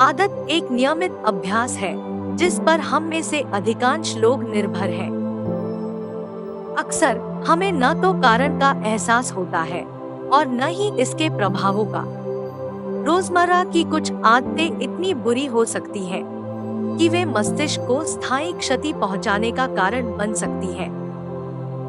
आदत एक नियमित अभ्यास है जिस पर हम में से अधिकांश लोग निर्भर हैं। अक्सर हमें न तो कारण का एहसास होता है और न ही इसके प्रभावों का। रोजमर्रा की कुछ आदतें इतनी बुरी हो सकती हैं कि वे मस्तिष्क को स्थायी क्षति पहुंचाने का कारण बन सकती हैं।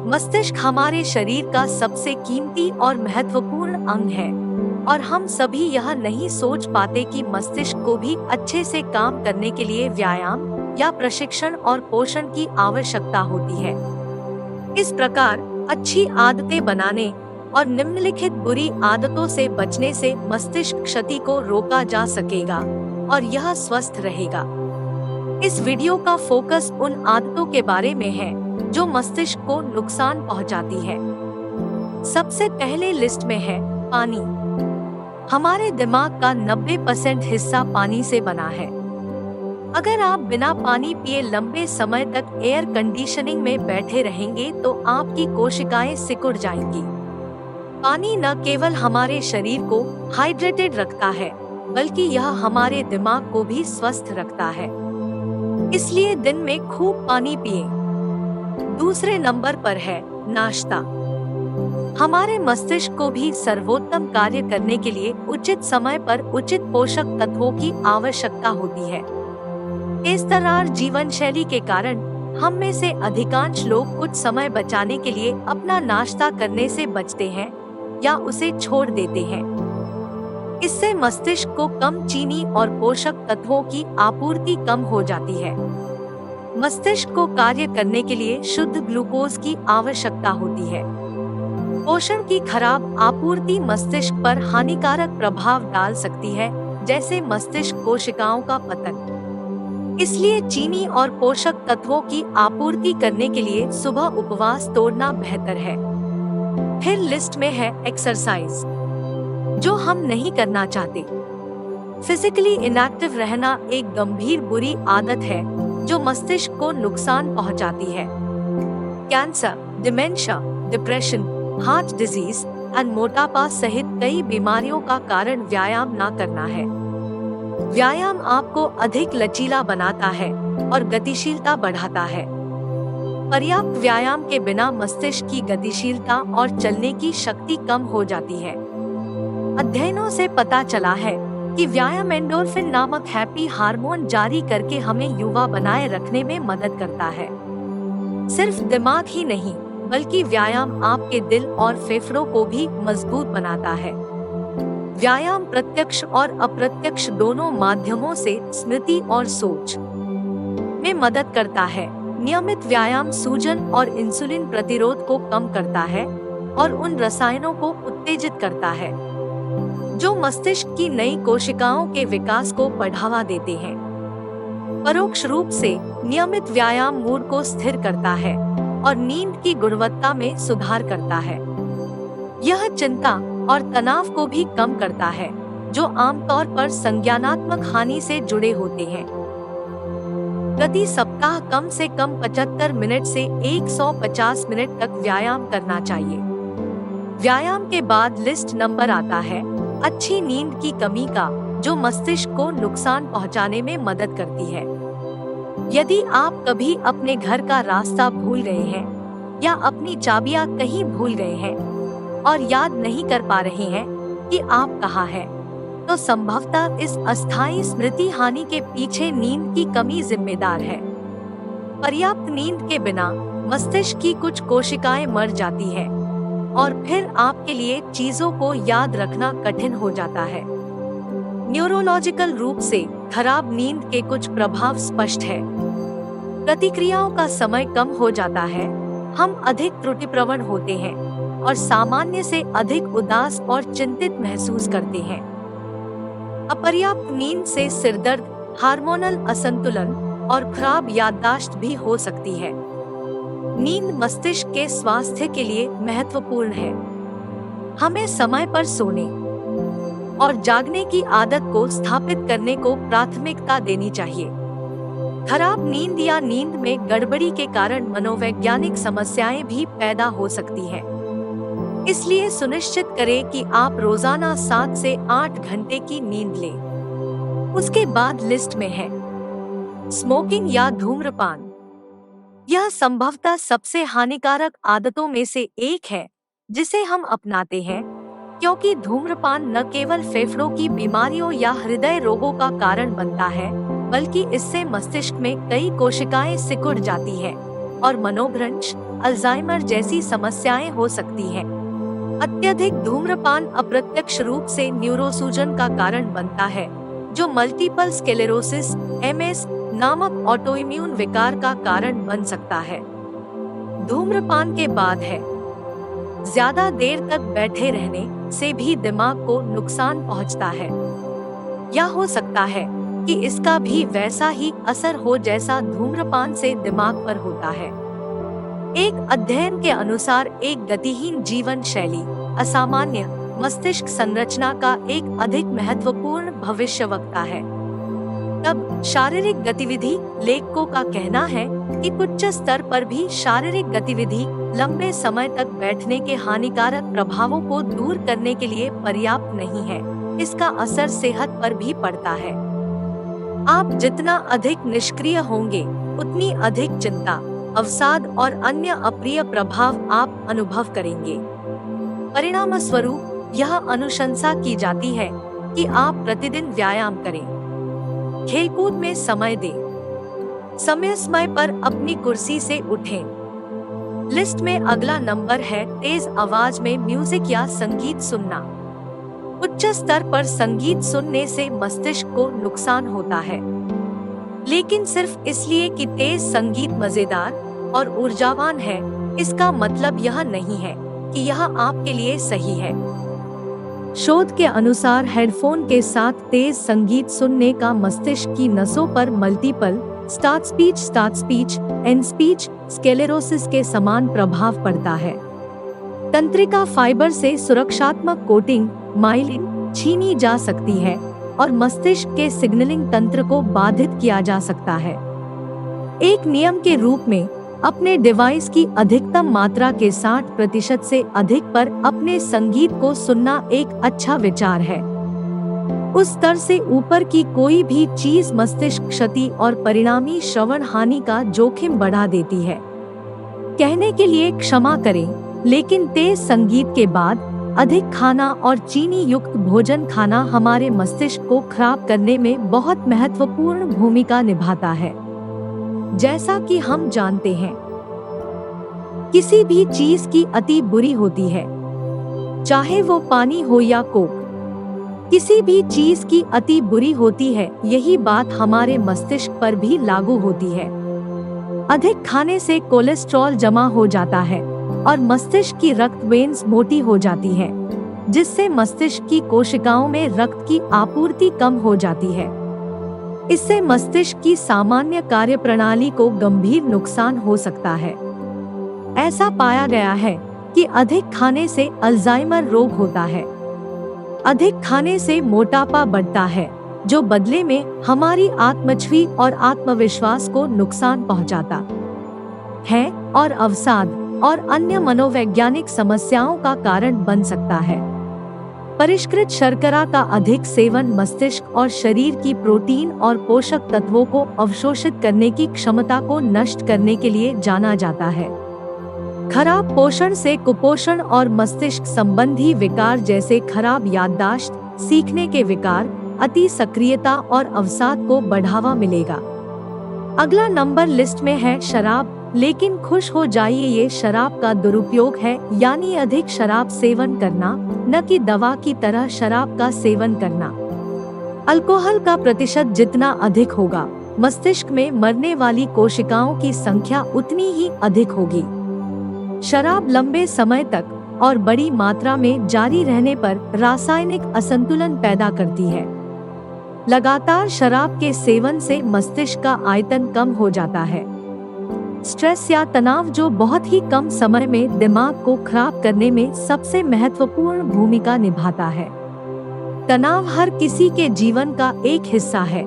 मस्तिष्क हमारे शरीर का सबसे कीमती और महत्वपूर्ण अंग है और हम सभी यह नहीं सोच पाते कि मस्तिष्क को भी अच्छे से काम करने के लिए व्यायाम या प्रशिक्षण और पोषण की आवश्यकता होती है। इस प्रकार अच्छी आदतें बनाने और निम्नलिखित बुरी आदतों से बचने से मस्तिष्क क्षति को रोका जा सकेगा और यह स्वस्थ रहेगा। इस वीडियो का फोकस उन आदतों के बारे में है जो मस्तिष्क को नुकसान पहुंचाती है। सबसे पहले लिस्ट में है पानी। हमारे दिमाग का 90% हिस्सा पानी से बना है। अगर आप बिना पानी पिए लंबे समय तक एयर कंडीशनिंग में बैठे रहेंगे तो आपकी कोशिकाएं सिकुड़ जाएंगी। पानी न केवल हमारे शरीर को हाइड्रेटेड रखता है बल्कि यह हमारे दिमाग को भी स्वस्थ रखता है। इसलिए दिन में खूब पानी पिएं। दूसरे नंबर पर है नाश्ता। हमारे मस्तिष्क को भी सर्वोत्तम कार्य करने के लिए उचित समय पर उचित पोषक तत्वों की आवश्यकता होती है। तेज-तर्रार जीवन शैली के कारण हम में से अधिकांश लोग कुछ समय बचाने के लिए अपना नाश्ता करने से बचते हैं या उसे छोड़ देते हैं। इससे मस्तिष्क को कम चीनी और पोषक तत्वों की आपूर्ति कम हो जाती है। मस्तिष्क को कार्य करने के लिए शुद्ध ग्लूकोज की आवश्यकता होती है। पोषण की खराब आपूर्ति मस्तिष्क पर हानिकारक प्रभाव डाल सकती है, जैसे मस्तिष्क कोशिकाओं का पतन। इसलिए चीनी और पोषक तत्वों की आपूर्ति करने के लिए सुबह उपवास तोड़ना बेहतर है। फिर लिस्ट में है एक्सरसाइज, जो हम नहीं करना चाहते। फिजिकली इनएक्टिव रहना एक गंभीर बुरी आदत है जो मस्तिष्क को नुकसान पहुंचाती है। Cancer, dementia, depression, heart disease और मोटापा सहित कई बीमारियों का कारण व्यायाम न करना है। व्यायाम आपको अधिक लचीला बनाता है और गतिशीलता बढ़ाता है। पर्याप्त व्यायाम के बिना मस्तिष्क की गतिशीलता और चलने की शक्ति कम हो जाती है। अध्ययनों से पता चला है कि व्यायाम एंडोर्फिन नामक हैप्पी हार्मोन जारी करके हमें युवा बनाए रखने में मदद करता है। सिर्फ दिमाग ही नहीं बल्कि व्यायाम आपके दिल और फेफड़ों को भी मजबूत बनाता है। व्यायाम प्रत्यक्ष और अप्रत्यक्ष दोनों माध्यमों से स्मृति और सोच में मदद करता है। नियमित व्यायाम सूजन और इंसुलिन प्रतिरोध को कम करता है और उन रसायनों को उत्तेजित करता है जो मस्तिष्क की नई कोशिकाओं के विकास को बढ़ावा देते हैं। परोक्ष रूप से नियमित व्यायाम मूड को स्थिर करता है और नींद की गुणवत्ता में सुधार करता है। यह चिंता और तनाव को भी कम करता है, जो आमतौर पर संज्ञानात्मक हानि से जुड़े होते हैं। प्रति सप्ताह कम से कम 75 मिनट से 150 मिनट तक व्यायाम करना चाहिए। व्यायाम के बाद लिस्ट नंबर आता है अच्छी नींद की कमी का, जो मस्तिष्क को नुकसान पहुंचाने में मदद करती है। यदि आप कभी अपने घर का रास्ता भूल गए हैं या अपनी चाबियां कहीं भूल गए हैं और याद नहीं कर पा रहे हैं कि आप कहाँ हैं, तो संभवतः इस अस्थायी स्मृति हानि के पीछे नींद की कमी जिम्मेदार है। पर्याप्त नींद के बिना मस्तिष्क की कुछ कोशिकाएं मर जाती हैं और फिर आपके लिए चीजों को याद रखना कठिन हो जाता है। न्यूरोलॉजिकल रूप से खराब नींद के कुछ प्रभाव स्पष्ट है। प्रतिक्रियाओं का समय कम हो जाता है, हम अधिक त्रुटिप्रवण होते हैं और सामान्य से अधिक उदास और चिंतित महसूस करते हैं। अपर्याप्त नींद से सिरदर्द, हार्मोनल असंतुलन और खराब याददाश्त भी हो सकती है। नींद मस्तिष्क के स्वास्थ्य के लिए महत्वपूर्ण है। हमें समय पर सोने और जागने की आदत को स्थापित करने को प्राथमिकता देनी चाहिए। खराब नींद या नींद में गड़बड़ी के कारण मनोवैज्ञानिक समस्याएं भी पैदा हो सकती हैं। इसलिए सुनिश्चित करें कि आप रोजाना 7 से 8 घंटे की नींद लें। उसके बाद लिस्ट में है स्मोकिंग या धूम्रपान। यह संभवतः सबसे हानिकारक आदतों में से एक है जिसे हम अपनाते हैं, क्योंकि धूम्रपान न केवल फेफड़ों की बीमारियों या हृदय रोगों का कारण बनता है, बल्कि इससे मस्तिष्क में कई कोशिकाएं सिकुड़ जाती हैं और मनोभ्रंश, अल्जाइमर जैसी समस्याएं हो सकती हैं। अत्यधिक धूम्रपान अप्रत्यक्ष रूप से न्यूरोसूजन का कारण बनता है, जो मल्टीपल स्क्लेरोसिस (MS) नामक ऑटोइम्यून विकार का कारण बन सकता है। धूम्रपान के बाद है ज्यादा देर तक बैठे रहने से भी दिमाग को नुकसान पहुंचता है। या हो सकता है कि इसका भी वैसा ही असर हो जैसा धूम्रपान से दिमाग पर होता है। एक अध्ययन के अनुसार एक गतिहीन जीवन शैली असामान्य मस्तिष्क संरचना का एक अधिक महत्वपूर्ण भविष्यवक्ता है। तब शारीरिक गतिविधि, लेखकों का कहना है कि उच्च स्तर पर भी शारीरिक गतिविधि लंबे समय तक बैठने के हानिकारक प्रभावों को दूर करने के लिए पर्याप्त नहीं है। इसका असर सेहत पर भी पड़ता है। आप जितना अधिक निष्क्रिय होंगे, उतनी अधिक चिंता, अवसाद और अन्य अप्रिय प्रभाव आप अनुभव करेंगे। परिणामस्वरूप यह अनुशंसा की जाती है कि आप प्रतिदिन व्यायाम करें, खेलकूद में समय दें, समय पर अपनी कुर्सी से उठें। लिस्ट में अगला नंबर है तेज आवाज में म्यूजिक या संगीत सुनना। उच्च स्तर पर संगीत सुनने से मस्तिष्क को नुकसान होता है, लेकिन सिर्फ इसलिए कि तेज संगीत मजेदार और ऊर्जावान है, इसका मतलब यह नहीं है कि यह आपके लिए सही है। शोध के अनुसार हेडफोन के साथ तेज संगीत सुनने का मस्तिष्क की नसों पर multiple start speech, and speech sclerosis के समान प्रभाव पड़ता है। तंत्रिका फाइबर से सुरक्षात्मक कोटिंग माइलिन छीनी जा सकती है और मस्तिष्क के सिग्नलिंग तंत्र को बाधित किया जा सकता है। एक नियम के रूप में अपने डिवाइस की अधिकतम मात्रा के 60% से अधिक पर अपने संगीत को सुनना एक अच्छा विचार है। उस स्तर से ऊपर की कोई भी चीज मस्तिष्क क्षति और परिणामी श्रवण हानि का जोखिम बढ़ा देती है। कहने के लिए क्षमा करें, लेकिन तेज संगीत के बाद अधिक खाना और चीनी युक्त भोजन खाना हमारे मस्तिष्क को खराब करने में बहुत महत्वपूर्ण भूमिका निभाता है। जैसा कि हम जानते हैं, किसी भी चीज की अति बुरी होती है, चाहे वो पानी हो या कोक। किसी भी चीज की अति बुरी होती है, यही बात हमारे मस्तिष्क पर भी लागू होती है। अधिक खाने से कोलेस्ट्रॉल जमा हो जाता है और मस्तिष्क की रक्त वेन्स मोटी हो जाती है, जिससे मस्तिष्क की कोशिकाओं में रक्त की आपूर्ति कम हो जाती है। इससे मस्तिष्क की सामान्य कार्यप्रणाली को गंभीर नुकसान हो सकता है। ऐसा पाया गया है कि अधिक खाने से अल्जाइमर रोग होता है। अधिक खाने से मोटापा बढ़ता है, जो बदले में हमारी आत्मछवि और आत्मविश्वास को नुकसान पहुंचाता है और अवसाद और अन्य मनोवैज्ञानिक समस्याओं का कारण बन सकता है। परिष्कृत शर्करा का अधिक सेवन मस्तिष्क और शरीर की प्रोटीन और पोषक तत्वों को अवशोषित करने की क्षमता को नष्ट करने के लिए जाना जाता है। खराब पोषण से कुपोषण और मस्तिष्क संबंधी विकार जैसे खराब याददाश्त, सीखने के विकार, अति सक्रियता और अवसाद को बढ़ावा मिलेगा। अगला नंबर लिस्ट में है शराब, लेकिन खुश हो जाइए, ये शराब का दुरुपयोग है, यानी अधिक शराब सेवन करना, न कि दवा की तरह शराब का सेवन करना। अल्कोहल का प्रतिशत जितना अधिक होगा, मस्तिष्क में मरने वाली कोशिकाओं की संख्या उतनी ही अधिक होगी। शराब लंबे समय तक और बड़ी मात्रा में जारी रहने पर रासायनिक असंतुलन पैदा करती है। लगातार शराब के सेवन से मस्तिष्क का आयतन कम हो जाता है। स्ट्रेस या तनाव, जो बहुत ही कम समय में दिमाग को खराब करने में सबसे महत्वपूर्ण भूमिका निभाता है। तनाव हर किसी के जीवन का एक हिस्सा है।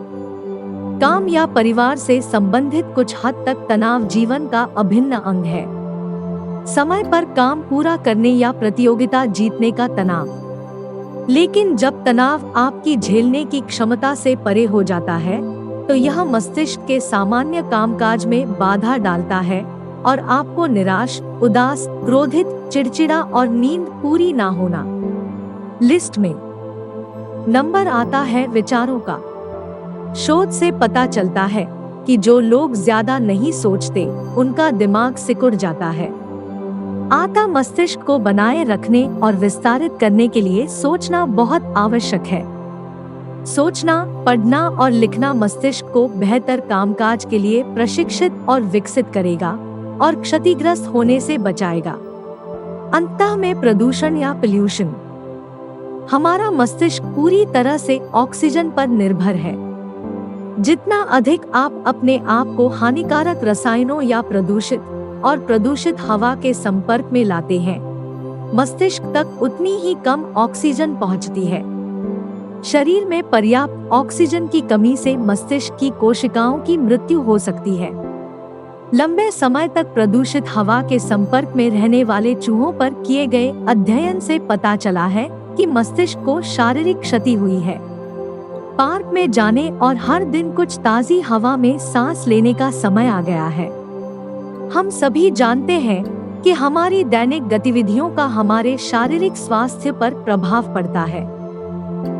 काम या परिवार से संबंधित कुछ हद तक तनाव जीवन का अभिन्न अंग है। समय पर काम पूरा करने या प्रतियोगिता जीतने का तनाव, लेकिन जब तनाव आपकी झेलने की क्षमता से परे हो जाता है, तो यह मस्तिष्क के सामान्य कामकाज में बाधा डालता है और आपको निराश, उदास, क्रोधित, चिड़चिड़ा और नींद पूरी ना होना। लिस्ट में नंबर आता है विचारों का। शोध से पता चलता है कि जो लोग ज्यादा नहीं सोचते, उनका दिमाग सिकुड़ जाता है। आता मस्तिष्क को बनाए रखने और विस्तारित करने के लिए सोचना बहुत आवश्यक है। सोचना, पढ़ना और लिखना मस्तिष्क को बेहतर कामकाज के लिए प्रशिक्षित और विकसित करेगा और क्षतिग्रस्त होने से बचाएगा। अंततः में प्रदूषण या पोल्यूशन। हमारा मस्तिष्क पूरी तरह से ऑक्सीजन पर निर्भर है। जितना अधिक आप अपने आप को हानिकारक रसायनों या प्रदूषित हवा के संपर्क में लाते हैं, मस्तिष्क तक उतनी ही कम ऑक्सीजन पहुंचती है। शरीर में पर्याप्त ऑक्सीजन की कमी से मस्तिष्क की कोशिकाओं की मृत्यु हो सकती है। लंबे समय तक प्रदूषित हवा के संपर्क में रहने वाले चूहों पर किए गए अध्ययन से पता चला है कि मस्तिष्क को शारीरिक क्षति हुई है। पार्क में जाने और हर दिन कुछ ताजी हवा में सांस लेने का समय आ गया है। हम सभी जानते हैं कि हमारी दैनिक गतिविधियों का हमारे शारीरिक स्वास्थ्य पर प्रभाव पड़ता है।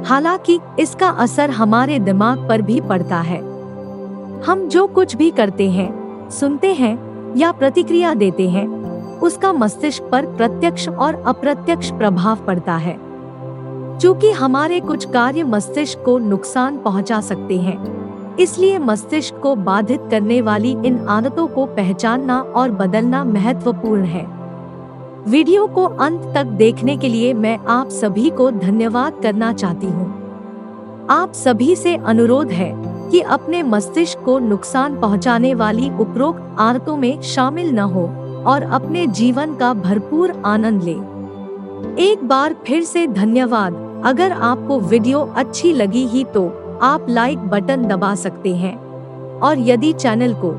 हालांकि इसका असर हमारे दिमाग पर भी पड़ता है। हम जो कुछ भी करते हैं, सुनते हैं या प्रतिक्रिया देते हैं, उसका मस्तिष्क पर प्रत्यक्ष और अप्रत्यक्ष प्रभाव पड़ता है। चूंकि हमारे कुछ कार्य मस्तिष्क को नुकसान पहुंचा सकते हैं, इसलिए मस्तिष्क को बाधित करने वाली इन आदतों को पहचानना और बदलना महत्वपूर्ण है। वीडियो को अंत तक देखने के लिए मैं आप सभी को धन्यवाद करना चाहती हूँ। आप सभी से अनुरोध है कि अपने मस्तिष्क को नुकसान पहुंचाने वाली उपरोक्त आदतों में शामिल न हो और अपने जीवन का भरपूर आनंद लें। एक बार फिर से धन्यवाद। अगर आपको वीडियो अच्छी लगी ही तो आप लाइक बटन दबा सकते हैं और यदि चैनल को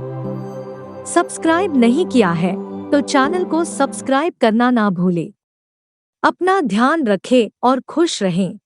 सब्सक्राइब नहीं किया है तो चैनल को सब्सक्राइब करना ना भूलें। अपना ध्यान रखें और खुश रहें।